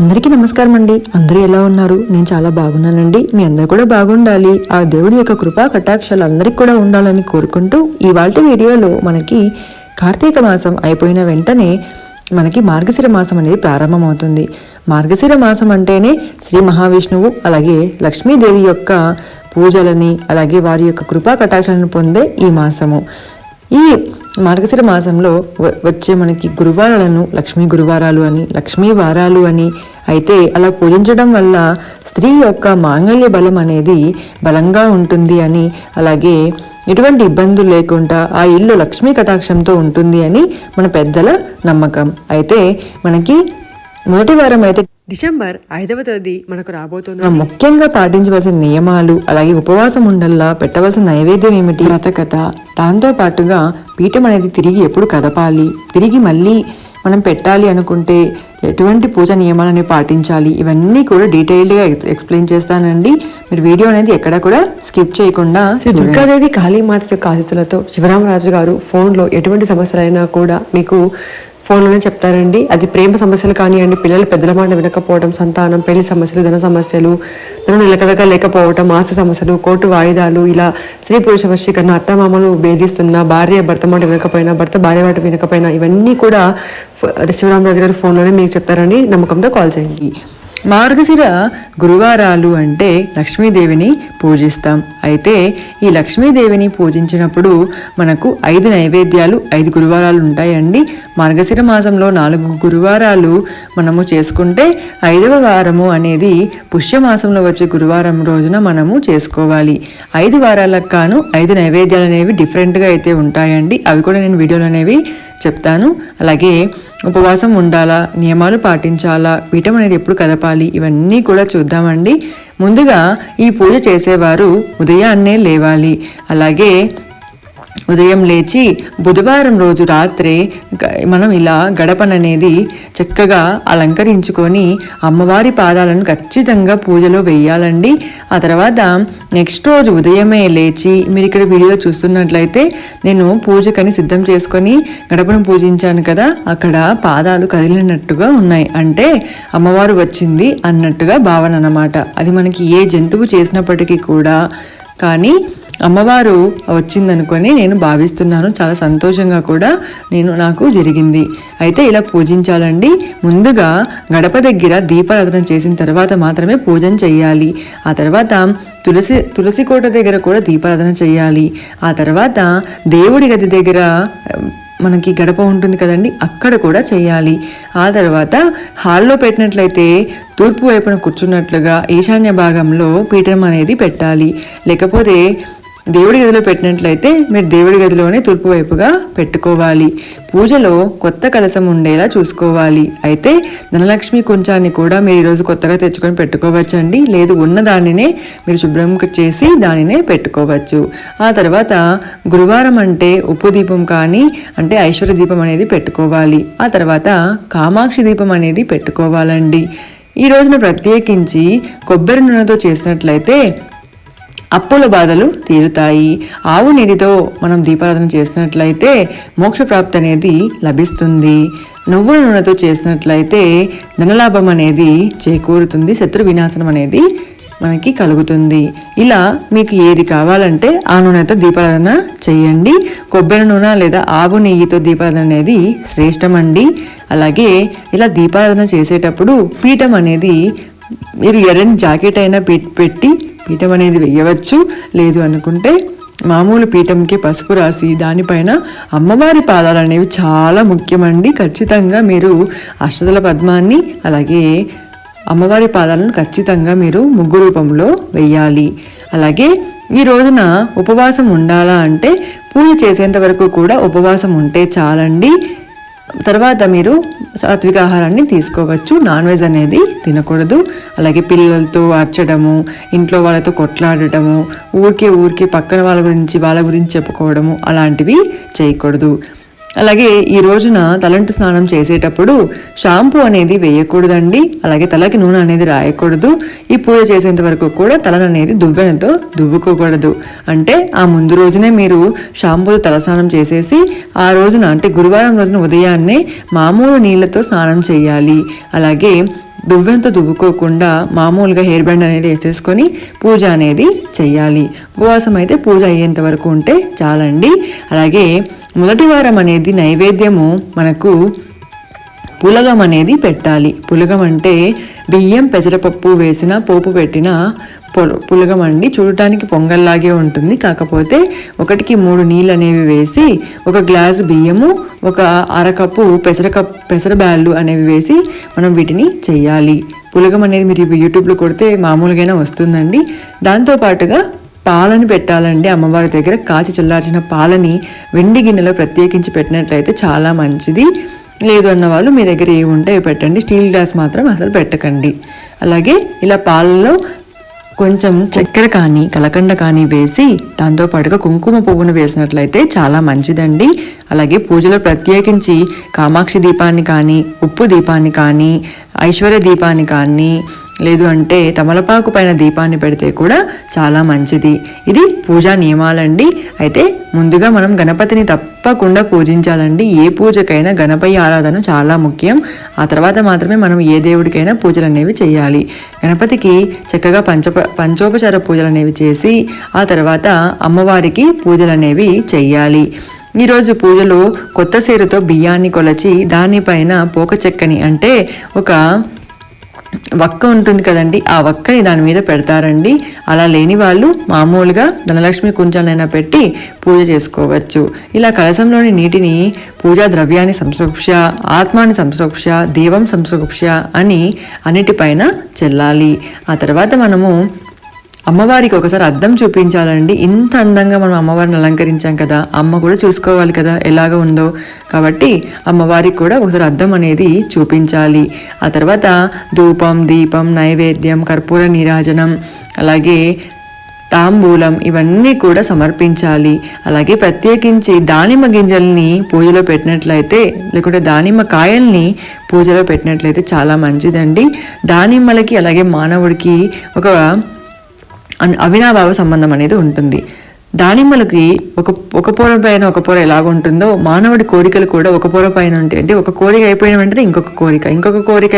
అందరికీ నమస్కారం అండి. అందరూ ఎలా ఉన్నారు? నేను చాలా బాగున్నానండి. మీ అందరూ కూడా బాగుండాలి. ఆ దేవుడి యొక్క కృపా కటాక్షాలు అందరికి కూడా ఉండాలని కోరుకుంటూ ఇవాల్టి వీడియోలో మనకి కార్తీక మాసం అయిపోయిన వెంటనే మనకి మార్గశిర మాసం అనేది ప్రారంభమవుతుంది. మార్గశిర మాసం అంటేనే శ్రీ మహావిష్ణువు అలాగే లక్ష్మీదేవి యొక్క పూజలని అలాగే వారి యొక్క కృపా కటాక్షాలను పొందే ఈ మాసము. ఈ మార్గశిర మాసంలో వచ్చే మనకి గురువారాలను లక్ష్మీ గురువారాలు అని, లక్ష్మీ వారాలు అని అయితే అలా పూజించడం వల్ల స్త్రీ యొక్క మాంగళ్య బలం అనేది బలంగా ఉంటుంది అని, అలాగే ఎటువంటి ఇబ్బందులు లేకుండా ఆ ఇల్లు లక్ష్మీ కటాక్షంతో ఉంటుంది అని మన పెద్దల నమ్మకం. అయితే మనకి మొదటి వారం అయితే డిసెంబర్ 5వ తేదీ మనకు రాబోతుంది. ముఖ్యంగా పాటించవలసిన నియమాలు, అలాగే ఉపవాసం ఉండల్లా పెట్టవలసిన నైవేద్యం ఏమిటి, వ్రతకథ, దాంతో పాటుగా పీఠం అనేది తిరిగి ఎప్పుడు కదపాలి, తిరిగి మళ్ళీ మనం పెట్టాలి అనుకుంటే ఎటువంటి పూజ నియమాలని పాటించాలి, ఇవన్నీ కూడా డీటెయిల్డ్గా ఎక్స్ప్లెయిన్ చేస్తానండి. మీరు వీడియో అనేది ఎక్కడ కూడా స్కిప్ చేయకుండా. శ్రీ దుర్గాదేవి కాళీమాత యొక్క ఆశీస్సులతో శివరామరాజు గారు ఫోన్లో ఎటువంటి సమస్యలైనా కూడా మీకు ఫోన్లోనే చెప్తారండి. అది ప్రేమ సమస్యలు కానివ్వండి, పిల్లలు పెద్దల మాట వినకపోవడం, సంతానం, పెళ్లి సమస్యలు, ధన సమస్యలు, ధనం నిలకడగా లేకపోవడం, ఆస్తి సమస్యలు, కోర్టు వాయిదాలు, ఇలా స్త్రీ పురుష వశీకరణ, అత్తమామలు భేదిస్తున్నా, భార్య భర్త మాట వినకపోయినా, భర్త భార్య మాట వినకపోయినా, ఇవన్నీ కూడా శివరామరాజు గారు ఫోన్లోనే మీకు చెప్తారని నమ్మకంతో కాల్ చేయండి. మార్గశిర గురువారాలు అంటే లక్ష్మీదేవిని పూజిస్తాం. అయితే ఈ లక్ష్మీదేవిని పూజించినప్పుడు మనకు 5 నైవేద్యాలు, 5 గురువారాలు ఉంటాయండి. మార్గశిర మాసంలో 4 గురువారాలు మనము చేసుకుంటే 5వ వారము అనేది పుష్యమాసంలో వచ్చే గురువారం రోజున మనము చేసుకోవాలి. 5 వారాలకు కాను 5 నైవేద్యాలు అనేవి డిఫరెంట్గా అయితే ఉంటాయండి. అవి కూడా నేను వీడియోలు అనేవి చెప్తాను. అలాగే ఉపవాసం ఉండాలా, నియమాలు పాటించాలా, పీఠం అనేది ఎప్పుడు కదపాలి, ఇవన్నీ కూడా చూద్దామండి. ముందుగా ఈ పూజ చేసేవారు ఉదయాన్నే లేవాలి. అలాగే ఉదయం లేచి బుధవారం రోజు రాత్రే మనం ఇలా గడపననేది చక్కగా అలంకరించుకొని అమ్మవారి పాదాలను ఖచ్చితంగా పూజలో వేయాలండి. ఆ తర్వాత నెక్స్ట్ రోజు ఉదయమే లేచి, మీరు ఇక్కడ వీడియో చూస్తున్నట్లయితే నేను పూజకని సిద్ధం చేసుకొని గడపను పూజించాను కదా, అక్కడ పాదాలు కదిలినట్టుగా ఉన్నాయి. అంటే అమ్మవారు వచ్చింది అన్నట్టుగా భావన అన్నమాట. అది మనకి ఏ జంతువు చేసినప్పటికీ కూడా కానీ అమ్మవారు వచ్చిందనుకొని నేను భావిస్తున్నాను. చాలా సంతోషంగా కూడా నాకు జరిగింది. అయితే ఇలా పూజించాలండి. ముందుగా గడప దగ్గర దీపారాధన చేసిన తర్వాత మాత్రమే పూజన చెయ్యాలి. ఆ తర్వాత తులసి కోట దగ్గర కూడా దీపారాధన చెయ్యాలి. ఆ తర్వాత దేవుడి గది దగ్గర మనకి గడప ఉంటుంది కదండి, అక్కడ కూడా చేయాలి. ఆ తర్వాత హాల్లో పెట్టినట్లయితే తూర్పు వైపున కూర్చున్నట్లుగా ఈశాన్య భాగంలో పీఠం అనేది పెట్టాలి. లేకపోతే దేవుడి గదిలో పెట్టినట్లయితే మీరు దేవుడి గదిలోనే తూర్పు వైపుగా పెట్టుకోవాలి. పూజలో కొత్త కలశం ఉండేలా చూసుకోవాలి. అయితే ధనలక్ష్మి కుంచాన్ని కూడా మీరు ఈరోజు కొత్తగా తెచ్చుకొని పెట్టుకోవచ్చండి. లేదు ఉన్న దానినే మీరు శుభ్రం చేసి దానినే పెట్టుకోవచ్చు. ఆ తర్వాత గురువారం అంటే ఉప్పు దీపం కానీ అంటే ఐశ్వర్య దీపం అనేది పెట్టుకోవాలి. ఆ తర్వాత కామాక్షి దీపం అనేది పెట్టుకోవాలండి. ఈ రోజున ప్రత్యేకించి కొబ్బరి నూనెతో చేసినట్లయితే అప్పుల బాధలు తీరుతాయి. ఆవు నెయ్యితో మనం దీపారాధన చేసినట్లయితే మోక్షప్రాప్తి అనేది లభిస్తుంది. నువ్వుల నూనెతో చేసినట్లయితే ధనలాభం అనేది చేకూరుతుంది, శత్రు వినాశనం అనేది మనకి కలుగుతుంది. ఇలా మీకు ఏది కావాలంటే ఆ నూనెతో దీపారాధన చేయండి. కొబ్బరి నూనె లేదా ఆవు నెయ్యితో దీపారాధన అనేది శ్రేష్టమండి. అలాగే ఇలా దీపారాధన చేసేటప్పుడు పీఠం అనేది మీరు ఎర్రని జాకెట్ అయినా పెట్టి పీఠం అనేది వేయవచ్చు. లేదు అనుకుంటే మామూలు పీఠంకి పసుపు రాసి దానిపైన అమ్మవారి పాదాలు అనేవి చాలా ముఖ్యమండి. ఖచ్చితంగా మీరు అష్టదళ పద్మాన్ని అలాగే అమ్మవారి పాదాలను ఖచ్చితంగా మీరు ముగ్గు రూపంలో వేయాలి. అలాగే ఈ రోజున ఉపవాసం ఉండాలా అంటే పూజ చేసేంత వరకు కూడా ఉపవాసం ఉంటే చాలండి. తర్వాత మీరు సాత్విక ఆహారాన్ని తీసుకోవచ్చు. నాన్ వెజ్ అనేది తినకూడదు. అలాగే పిల్లలతో అర్చడము, ఇంట్లో వాళ్ళతో కొట్లాడటము, ఊరికే పక్కన వాళ్ళ గురించి చెప్పుకోవడము అలాంటివి చేయకూడదు. అలాగే ఈ రోజున తలంటు స్నానం చేసేటప్పుడు షాంపూ అనేది వేయకూడదండి. అలాగే తలకి నూనె అనేది రాయకూడదు. ఈ పూజ చేసేంత వరకు కూడా తలను అనేది దువ్వెనతో దువ్వుకోకూడదు. అంటే ఆ ముందు రోజునే మీరు షాంపూతో తలస్నానం చేసేసి ఆ రోజున అంటే గురువారం రోజున ఉదయాన్నే మామూలు నీళ్లతో స్నానం చేయాలి. అలాగే దువ్వెంతో దువ్వుకోకుండా మామూలుగా హెయిర్ బ్యాండ్ అనేది వేసేసుకొని పూజ అనేది చెయ్యాలి. ఉపవాసం అయితే పూజ అయ్యేంత వరకు ఉంటే చాలండి. అలాగే మొదటి వారం అనేది నైవేద్యము మనకు పులగం అనేది పెట్టాలి. పులగం అంటే బియ్యం పెసరపప్పు వేసిన పోపు పెట్టిన పులగం అండి. చూడటానికి పొంగల్లాగే ఉంటుంది, కాకపోతే 1కి 3 నీళ్ళు అనేవి వేసి 1 గ్లాసు బియ్యము 1 అరకప్పు పెసరబ్యాళ్ళు అనేవి వేసి మనం వీటిని చెయ్యాలి. పులగం అనేది మీరు యూట్యూబ్లో కొడితే మామూలుగానే వస్తుందండి. దాంతోపాటుగా పాలని పెట్టాలండి. అమ్మవారి దగ్గర కాచి చల్లార్చిన పాలని వెండి గిన్నెలో ప్రత్యేకించి పెట్టినట్లయితే చాలా మంచిది. లేదు అన్న వాళ్ళు మీ దగ్గర ఏవి ఉంటే పెట్టండి, స్టీల్ గ్లాస్ మాత్రం అసలు పెట్టకండి. అలాగే ఇలా పాలలో కొంచెం చక్కెర కానీ కలకండ కానీ వేసి దాంతోపాటుగా కుంకుమ పువ్వును వేసినట్లయితే చాలా మంచిదండి. అలాగే పూజలో ప్రత్యేకించి కామాక్షి దీపాన్ని కానీ ఉప్పు దీపాన్ని కానీ ఐశ్వర్య దీపాన్ని కానీ లేదు అంటే తమలపాకు పైన దీపాన్ని పెడితే కూడా చాలా మంచిది. ఇది పూజా నియమాలండి. అయితే ముందుగా మనం గణపతిని తప్పకుండా పూజించాలండి. ఏ పూజకైనా గణపతి ఆరాధన చాలా ముఖ్యం. ఆ తర్వాత మాత్రమే మనం ఏ దేవుడికైనా పూజలు అనేవి చేయాలి. గణపతికి చక్కగా పంచోపచార పూజలు అనేవి చేసి ఆ తర్వాత అమ్మవారికి పూజలు అనేవి చెయ్యాలి. ఈరోజు పూజలో కొత్త సేరుతో బియ్యాన్ని కొలచి దానిపైన పోక చెక్కని అంటే ఒక వక్క ఉంటుంది కదండి, ఆ వక్కని దాని మీద పెడతారండి. అలా లేని వాళ్ళు మామూలుగా ధనలక్ష్మి కుంచానైనా పెట్టి పూజ చేసుకోవచ్చు. ఇలా కలశంలోని నీటిని పూజా ద్రవ్యాన్ని సంస్కృక్ష, ఆత్మాని సంస్కృక్ష, దేవం సంస్కృక్ష అని అన్నిటిపైన చెల్లాలి. ఆ తర్వాత మనము అమ్మవారికి ఒకసారి అద్దం చూపించాలండి. ఇంత అందంగా మనం అమ్మవారిని అలంకరించాం కదా, అమ్మ కూడా చూసుకోవాలి కదా ఎలాగ ఉందో. కాబట్టి అమ్మవారికి కూడా ఒకసారి అద్దం అనేది చూపించాలి. ఆ తర్వాత ధూపం, దీపం, నైవేద్యం, కర్పూర నీరాజనం, అలాగే తాంబూలం ఇవన్నీ కూడా సమర్పించాలి. అలాగే ప్రత్యేకించి దానిమ్మ గింజల్ని పూజలో పెట్టినట్లయితే లేకుంటే దానిమ్మ కాయల్ని పూజలో పెట్టినట్లయితే చాలా మంచిదండి. దానిమ్మలకి అలాగే మానవుడికి అవినాభావ సంబంధం అనేది ఉంటుంది. దానిమ్మలకి ఒక పొర పైన ఒక పొర ఎలాగుంటుందో మానవుడి కోరికలు కూడా ఒక పొర పైన ఉంటాయి. అంటే ఒక కోరిక అయిపోయిన వెంటనే ఇంకొక కోరిక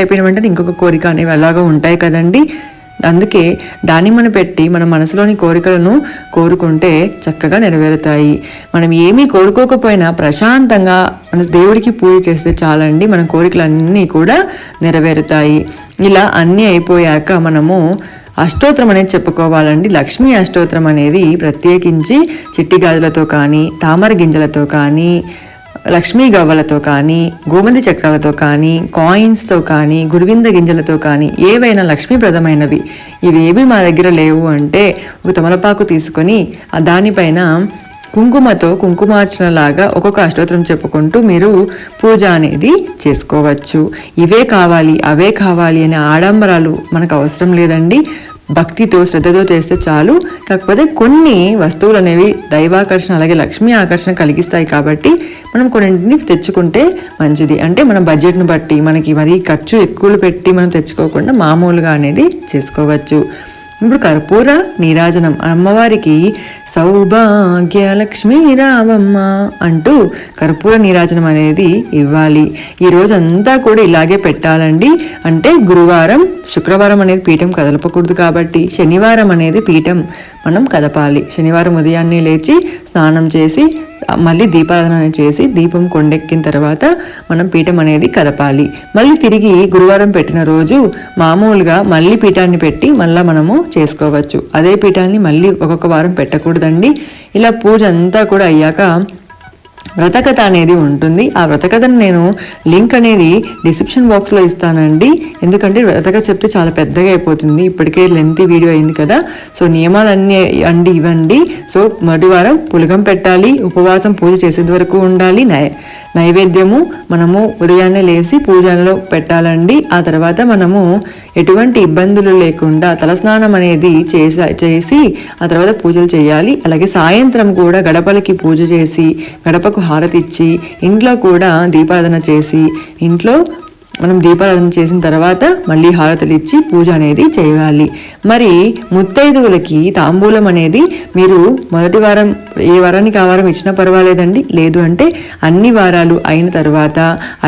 అయిపోయిన వెంటనే ఇంకొక కోరిక అనేవి అలాగా ఉంటాయి కదండి. అందుకే దానిమ్మను పెట్టి మన మనసులోని కోరికలను కోరుకుంటే చక్కగా నెరవేరుతాయి. మనం ఏమీ కోరుకోకపోయినా ప్రశాంతంగా మన దేవుడికి పూజ చేస్తే చాలండి, మన కోరికలన్నీ కూడా నెరవేరుతాయి. ఇలా అన్నీ అయిపోయాక మనము అష్టోత్తరం అనేది చెప్పుకోవాలండి. లక్ష్మీ అష్టోత్తరం అనేది ప్రత్యేకించి చిట్టి గాజులతో కానీ తామర గింజలతో కానీ లక్ష్మీ గవ్వలతో కానీ గోమతి చక్రాలతో కానీ కాయిన్స్తో కానీ గురువింద గింజలతో కానీ ఏవైనా లక్ష్మీప్రదమైనవి ఇవేవి మా దగ్గర లేవు అంటే ఒక తమలపాకు తీసుకొని దానిపైన కుంకుమతో కుంకుమార్చన లాగా ఒక్కొక్క అష్టోత్తరం చెప్పుకుంటూ మీరు పూజ అనేది చేసుకోవచ్చు. ఇవే కావాలి అవే కావాలి అనే ఆడంబరాలు మనకు అవసరం లేదండి. భక్తితో శ్రద్ధతో చేస్తే చాలు. కాకపోతే కొన్ని వస్తువులు అనేవి దైవాకర్షణ అలాగే లక్ష్మీ ఆకర్షణ కలిగిస్తాయి కాబట్టి మనం కొన్నింటిని తెచ్చుకుంటే మంచిది. అంటే మన బడ్జెట్ను బట్టి మనకి మరీ ఖర్చు ఎక్కువలు పెట్టి మనం తెచ్చుకోకుండా మామూలుగా అనేది చేసుకోవచ్చు. ఇప్పుడు కర్పూర నీరాజనం అమ్మవారికి సౌభాగ్య లక్ష్మీ రావమ్మ అంటూ కర్పూర నీరాజనం అనేది ఇవ్వాలి. ఈ రోజు అంతా కూడా ఇలాగే పెట్టాలండి. అంటే గురువారం శుక్రవారం అనేది పీఠం కదలపకూడదు కాబట్టి శనివారం అనేది పీఠం మనం కదపాలి. శనివారం ఉదయాన్నే లేచి స్నానం చేసి మళ్ళీ దీపారాధన చేసి దీపం కొండెక్కిన తర్వాత మనం పీఠం అనేది కదపాలి. మళ్ళీ తిరిగి గురువారం పెట్టిన రోజు మామూలుగా మళ్ళీ పీఠాన్ని పెట్టి మళ్ళీ మనము చేసుకోవచ్చు. అదే పీఠాన్ని మళ్ళీ ఒక్కొక్క వారం పెట్టకూడదండి. ఇలా పూజ అంతా కూడా అయ్యాక వ్రతకథ అనేది ఉంటుంది. ఆ వ్రతకథను నేను లింక్ అనేది డిస్క్రిప్షన్ బాక్స్లో ఇస్తానండి. ఎందుకంటే వ్రతకథ చెప్తే చాలా పెద్దగా అయిపోతుంది, ఇప్పటికే లెంతీ వీడియో అయింది కదా. సో నియమాలన్నీ ఇవ్వండి. సో మొదటి వారం పులగం పెట్టాలి, ఉపవాసం పూజ చేసేంత వరకు ఉండాలి, నైవేద్యము మనము ఉదయాన్నే లేచి పూజలో పెట్టాలండి. ఆ తర్వాత మనము ఎటువంటి ఇబ్బందులు లేకుండా తలస్నానం అనేది చేసి ఆ తర్వాత పూజలు చేయాలి. అలాగే సాయంత్రం కూడా గడపలకి పూజ చేసి గడపకు హారతి ఇచ్చి ఇంట్లో కూడా దీపారాధన చేసి ఇంట్లో మనం దీపారాధన చేసిన తర్వాత మళ్ళీ హారతులు ఇచ్చి పూజ అనేది చేయాలి. మరి ముత్తైదువులకి తాంబూలం అనేది మీరు మొదటి వారం ఏ వారానికి ఆ వారం ఇచ్చినా పర్వాలేదండి. లేదు అంటే అన్ని వారాలు అయిన తర్వాత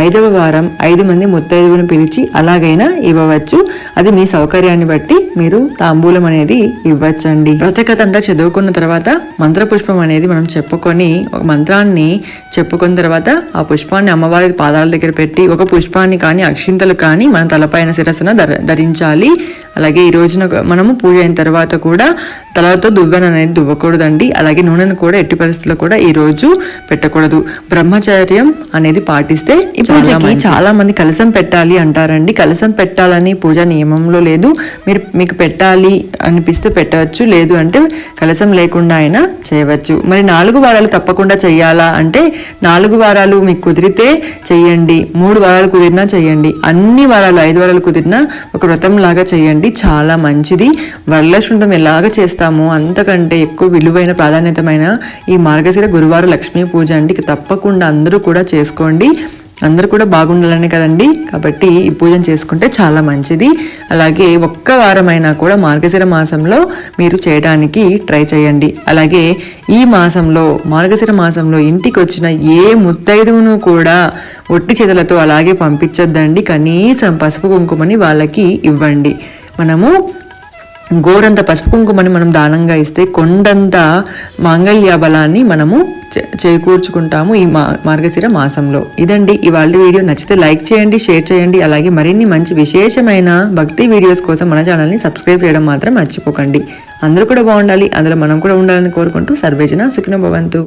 5వ వారం 5 మంది ముత్తైదువులను పిలిచి అలాగైనా ఇవ్వవచ్చు. అది మీ సౌకర్యాన్ని బట్టి మీరు తాంబూలం అనేది ఇవ్వచ్చండి. ప్రత్యేకత అంతా చదువుకున్న తర్వాత మంత్రపుష్పం అనేది మనం చెప్పుకొని ఒక మంత్రాన్ని చెప్పుకున్న తర్వాత ఆ పుష్పాన్ని అమ్మవారి పాదాల దగ్గర పెట్టి ఒక పుష్పాన్ని కానీ అక్షింతలు కానీ మన తలపైన శిరస్సున ధరించాలి. అలాగే ఈ రోజున మనము పూజ అయిన తర్వాత కూడా తలతో దువ్వెన అనేది దువ్వకూడదండి. అలాగే నూనెను కూడా ఎట్టి పరిస్థితుల్లో కూడా ఈ రోజు పెట్టకూడదు. బ్రహ్మచర్యం అనేది పాటిస్తే చాలా మంది కలశం పెట్టాలి అంటారండి. కలశం పెట్టాలని పూజ నియమంలో లేదు. మీకు పెట్టాలి అనిపిస్తే పెట్టవచ్చు, లేదు అంటే కలశం లేకుండా అయినా చేయవచ్చు. మరి 4 వారాలు తప్పకుండా చెయ్యాలా అంటే 4 వారాలు మీకు కుదిరితే చెయ్యండి, 3 వారాలు కుదిరినా చెయ్యండి, అన్ని వారాలు 5 వారాలు కుదిరినా ఒక వ్రతం లాగా చెయ్యండి. చాలా మంచిది. వరలక్ష్మి వ్రతం ఎలాగ చేస్తామో అంతకంటే ఎక్కువ విలువైన ప్రాధాన్యతమైన ఈ మార్గశిర గురువారం లక్ష్మీ పూజ అండి. తప్పకుండా అందరూ కూడా చేసుకోండి. అందరూ కూడా బాగుండాలని కదండి, కాబట్టి ఈ పూజను చేసుకుంటే చాలా మంచిది. అలాగే ఒక్క వారమైనా కూడా మార్గశిర మాసంలో మీరు చేయడానికి ట్రై చేయండి. అలాగే ఈ మాసంలో మార్గశిర మాసంలో ఇంటికి వచ్చిన ఏ ముత్తైదువును కూడా ఒట్టి చేతులతో అలాగే పంపించొద్దండి. కనీసం పసుపు కుంకుమని వాళ్ళకి ఇవ్వండి. మనము గోరంత పసుపు కుంకుమని మనం దానంగా ఇస్తే కొండంత మాంగళ్య బలాన్ని మనము చేకూర్చుకుంటాము ఈ మార్గశిర మాసంలో. ఇదండి ఇవాళ వీడియో. నచ్చితే లైక్ చేయండి, షేర్ చేయండి. అలాగే మరిన్ని మంచి విశేషమైన భక్తి వీడియోస్ కోసం మన ఛానల్ని సబ్స్క్రైబ్ చేయడం మాత్రం మర్చిపోకండి. అందరూ కూడా బాగుండాలి, అందులో మనం కూడా ఉండాలని కోరుకుంటూ సర్వేజన సుఖినో భవంతు.